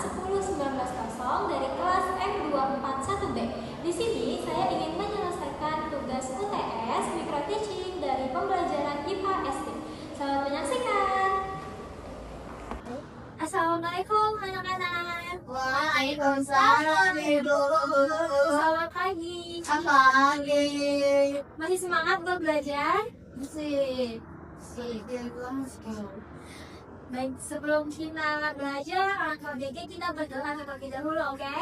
10.19.0 dari kelas M241B. Di sini saya ingin menyelesaikan tugas UTS Micro Teaching dari pembelajaran IPA SD. Selamat menyaksikan. Assalamualaikum anak-anak. Waalaikumsalam Ibu. Selamat pagi. Selamat pagi. Masih semangat untuk belajar? Masih. Baik, sebelum kita belajar anak KBG kita berdoa terlebih dahulu, oke?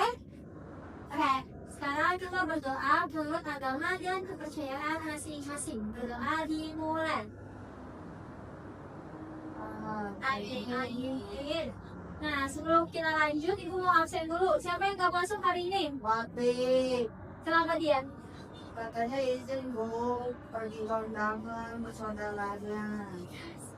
Oke, sekarang kita berdoa menurut agama dan kepercayaan masing-masing. Berdoa dimulai. Amin. Nah, sebelum kita lanjut, Ibu mau absen dulu. Siapa yang gak masuk hari ini? Wati. Kenapa dia? Katanya izin Bu pergi kondangan bersaudaranya.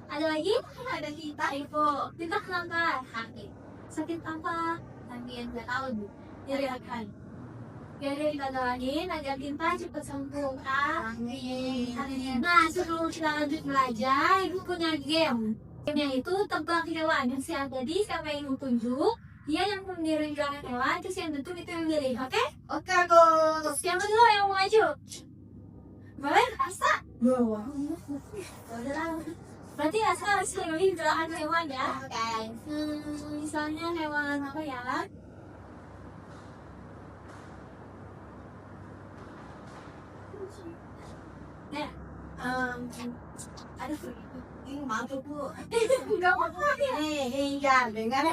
Ada lagi? Ada kita, Ibu. Kita kenapa? Sakit. Sakit apa? Tapi nggak tahu Bu. Diriakan. Jadi kita doain agar kita cepat sembuh. Amin. Nah, sebelum kita lanjut belajar, Ibu punya game. Gamenya itu tebak hewan. Yang si tadi siapa yang Ibu tunjuk, dia yang mendirikan hewan, terus yang tentu itu yang milih, oke? Oke Bu. Siapa dulu yang mau maju? Boleh? Asa? Berarti Asa harus memilih belahan hewan ya? Oke. Misalnya hewan apa ya? Nah, aduh, Ini maaf Bu. enggak apa-apa ya. Iya, dengar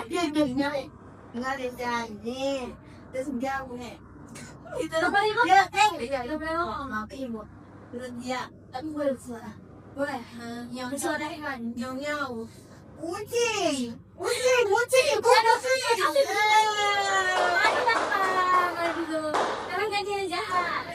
janji. Terus dia punya. Itu Coba Ibu. dia Coba Ibu. maaf Ibu. Terus dia tapi boleh suara. Boleh. Yang Bersuara hewan. nyau. Kucing. Bu. Aduh, apa? Aduh, emang gantian jahat.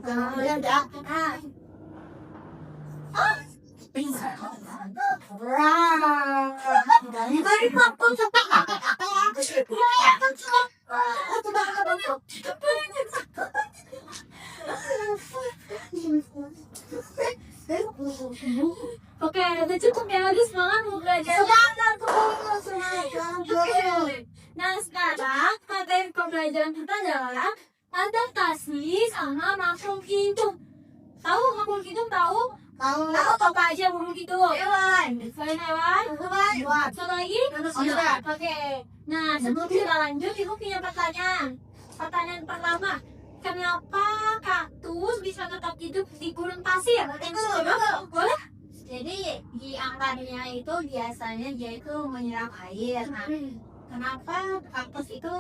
Kemudian dah. Dari papun sampai apa ya? Oke, udah cukup ya, lagi semangat mau belajar. Nah, sekarang materi pembelajaran kita adalah adaptasi sama makhluk hidup. Tahu makhluk hidup? Tahu apa aja makhluk hidup? Selain hewan? Satu lagi? Manusia. Oke. Nah, sebelum kita lanjut, Ibu punya pertanyaan. Pertanyaan pertama, kenapa kaktus bisa tetap hidup di gurun pasir? Boleh? Jadi di akarnya itu biasanya dia itu menyerap air. Nah, kenapa kaktus itu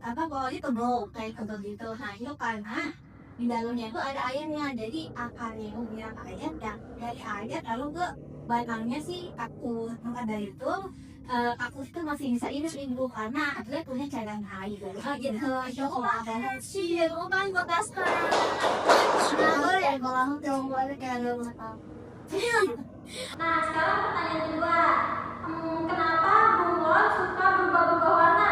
bawahnya tebal kayak tebal gitu? Nah itu karena di dalamnya itu ada airnya. Jadi akarnya itu menyerap air dan dari air lalu ke batangnya si kaktus. Maka dari itu kaktus itu masih bisa hidup karena dia punya cadangan air. Gitu. Sih, lumayan buat dasar. Boleh kalau boleh kalau Nah, sekarang pertanyaan kedua. Kenapa bunglon suka berubah-ubah warna?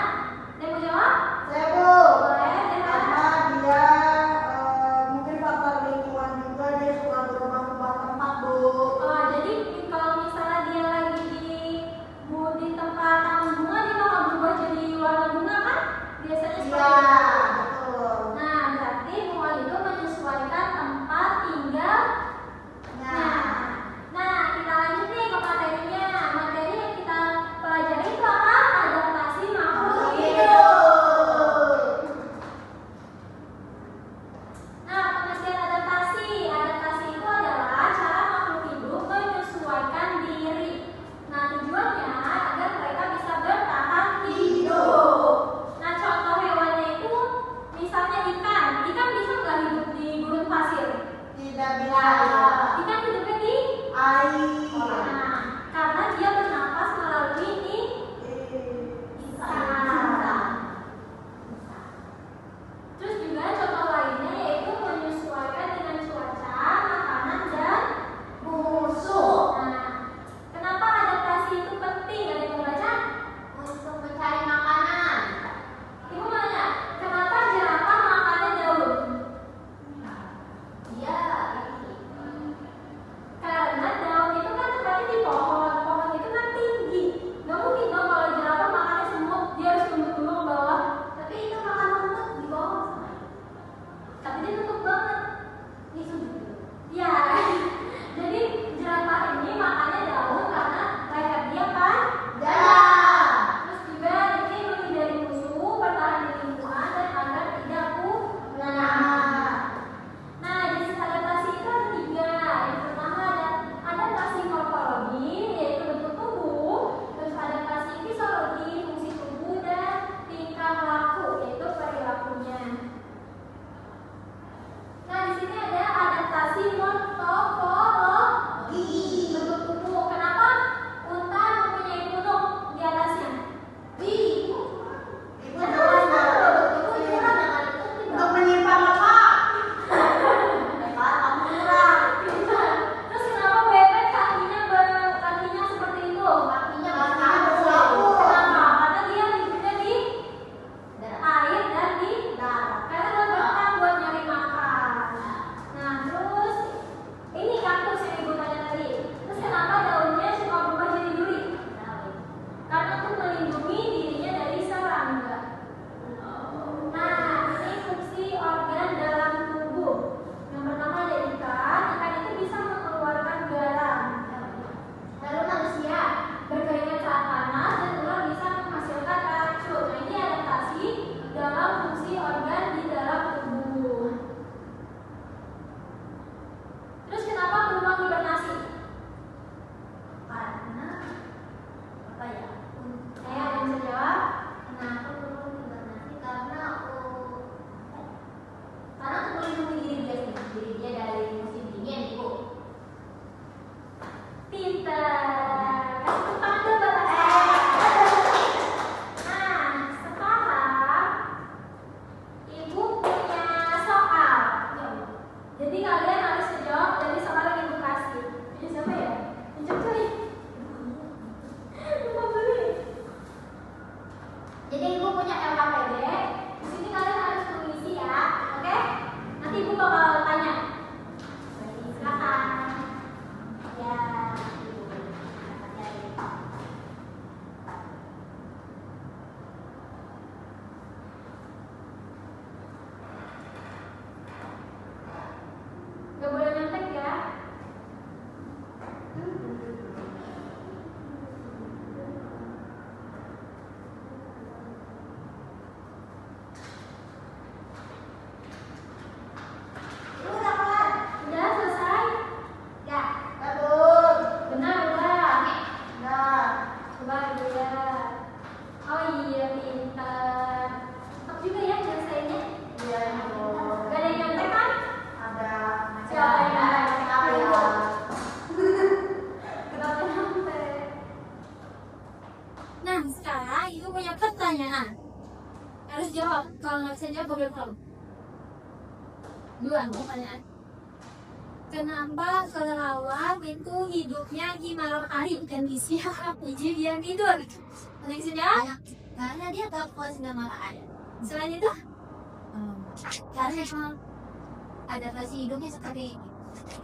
Ada yang mau jawab? saya Bu. Boleh, Karena dia mungkin faktor lingkungan juga dia suka berubah-ubah tempat Bu. jadi kalau misalnya dia lagi di tempat taman bunga, dia bakal berubah jadi warna bunga kan? Biasanya seperti Iya itu. betul. Nah, berarti bunglon itu menyesuaikan tempat tinggal. Nah, kita lanjut nih ke materinya. Materi yang kita Jadi ibu punya LKPD. Di sini kalian harus mengisi ya, oke? Nanti ibu bakal tanya. Jadi silakan. Ya. Gak boleh nyontek ya. Udah selesai? Ya. Benar udah. Coba dulu ya. Oh iya pintar. Tetap juga ya nyelesainnya. Gak ada yang nyontek kan? Siapa yang nyontek? Kenapa nyontek? Nah sekarang ibu punya pertanyaan. Harus jawab. Kalau nggak bisa jawab boleh pulang. Dua pertanyaan. Kenapa kelelawar itu hidupnya di malam hari bukan di siang? Jadi dia tidur. Ada yang sudah? Karena dia takut sama matahari. Selain itu? Karena emang adaptasi hidupnya seperti ini.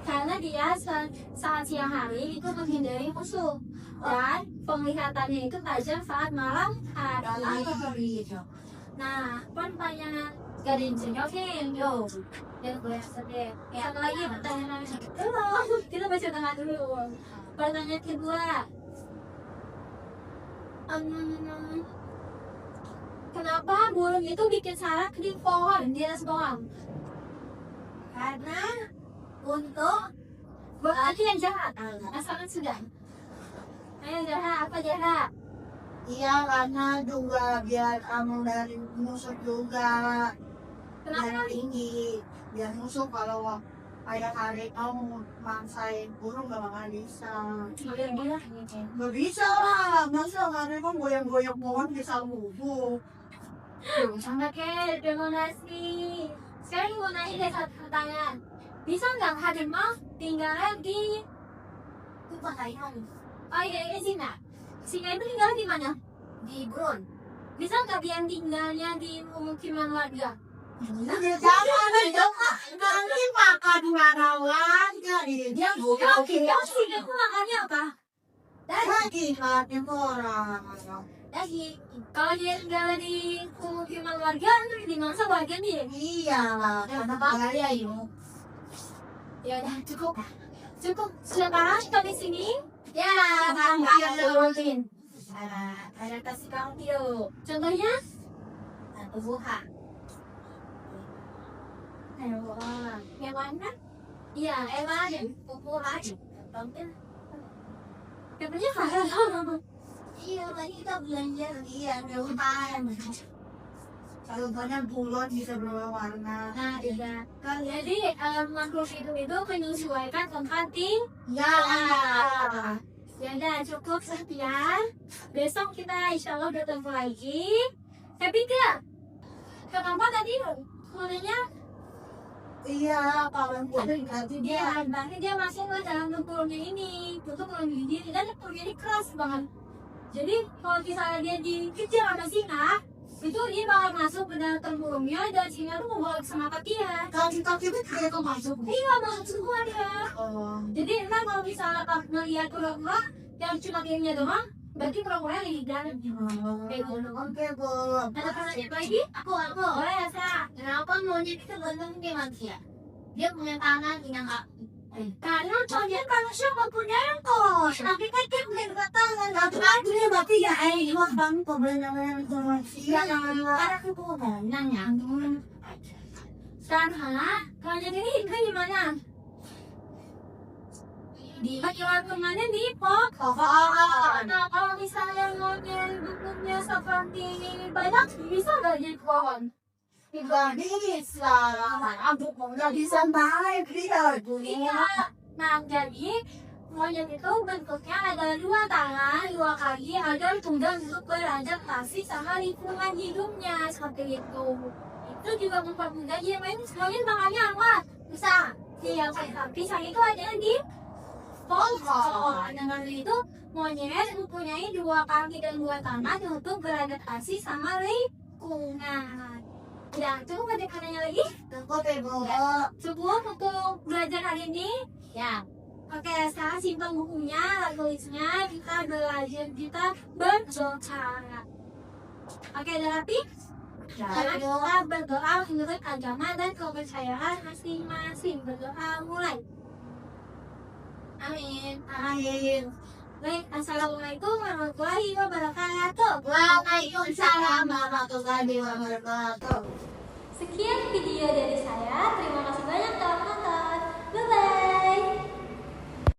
Karena dia saat siang hari itu menghindari musuh dan penglihatannya itu tajam saat malam hari. Nah, pertanyaan gak ada yang bisa jawabin. Yo, dan gue yang sedih. Satu lagi pertanyaan kita baca tengah dulu. Pertanyaan kedua. Kenapa burung itu bikin sarang di pohon, di atas pohon? Karena untuk Berarti yang jahat. Asalkan sudah. Ayo jahat, apa jahat? Iya, karena juga biar kamu dari musuh juga. Kenapa? Biar tinggi. Biar musuh kalau kayak hari kamu maksain burung gak bakal bisa. Gak bisa lah, masa hari kamu goyang-goyang pohon bisa lubuh. Sama ke, terima kasih. Sekarang mau nanya deh satu pertanyaan. Bisa nggak harimau tinggal di tempat lain oh iya singa? Singa itu tinggal di mana? di Brun. Bisa nggak dia tinggalnya di pemukiman warga? Jangan dong, nanti makan warga dia Oke, singa itu makannya apa? lagi makan orang. Lagi Kalau dia tinggal di pemukiman warga, itu dimangsa warga nih. Iya lah, karena bahaya itu. Ya udah cukup. Sekarang kita di sini. ya Mungkin. ada kasih kamu video Contohnya? tumbuhan. Yang mana? Iya, Emang tumbuhan tampil. katanya farel. Iya tadi kita belajar dia tumbuhan. Contohnya bulan bisa berubah warna. Nah, iya. Jadi makhluk hidup itu menyesuaikan tempat Ya, Ya udah cukup sekian. Besok kita insya Allah bertemu lagi. Happy gak? Kenapa tadi kulitnya iya, kalau bulan nanti dia berarti dia masih dalam tubuhnya ini. Tutup belum gigi dan tubuhnya ini keras banget. Jadi kalau misalnya dia dikejar sama singa, itu dia bakal masuk ke dalam tempurungnya dan singa tuh mau balik sama dia. kaki itu kayak masuk. Iya masuk semua dia. Oh, Jadi emang kalau misalnya pas ngeliat kura-kura yang cuma kirinya doang, berarti kura-kura lagi di dalam. oke bu. Ada pertanyaan lagi? Aku Boleh ya, Sa? kenapa monyet itu gantung dia manusia? Dia punya tangan yang Karena monyet manusia nggak punya ekor. Tapi kan dia punya dua tangan. Tapi dia berarti ya, wah bang, kebenaran informasi. Iya, karena keturunan ya. Sekarang, monyet ini hidupnya di mana? Di bagaimana kemana di pok? Nah, kalau misalnya monyet bentuknya seperti banyak, bisa nggak jadi pohon? Tidak bisa, aku nggak bisa naik dia. Iya. Nah, jadi monyet itu bentuknya ada dua tangan, dua kaki agar mudah untuk beradaptasi sama lingkungan hidupnya seperti itu. Itu juga mempermudah dia main. Monyet makannya apa? Pisang. Iya, pisang itu ada di Pokok seseorang dengan itu monyet mempunyai 2 kaki dan 2 tangan untuk beradaptasi sama lingkungan. Ya, cukup pendidikannya lagi. Cukup ibu. Cukup untuk belajar hari ini. Ya. Oke, sekarang simpan bukunya, lalu tulisnya kita belajar, kita berdoa. Oke, udah rapi? Sekarang kita berdoa menurut agama dan kepercayaan masing-masing. Berdoa mulai. Amin. Amin. Baik, assalamualaikum warahmatullahi wabarakatuh. Waalaikumsalam warahmatullahi wabarakatuh. Sekian video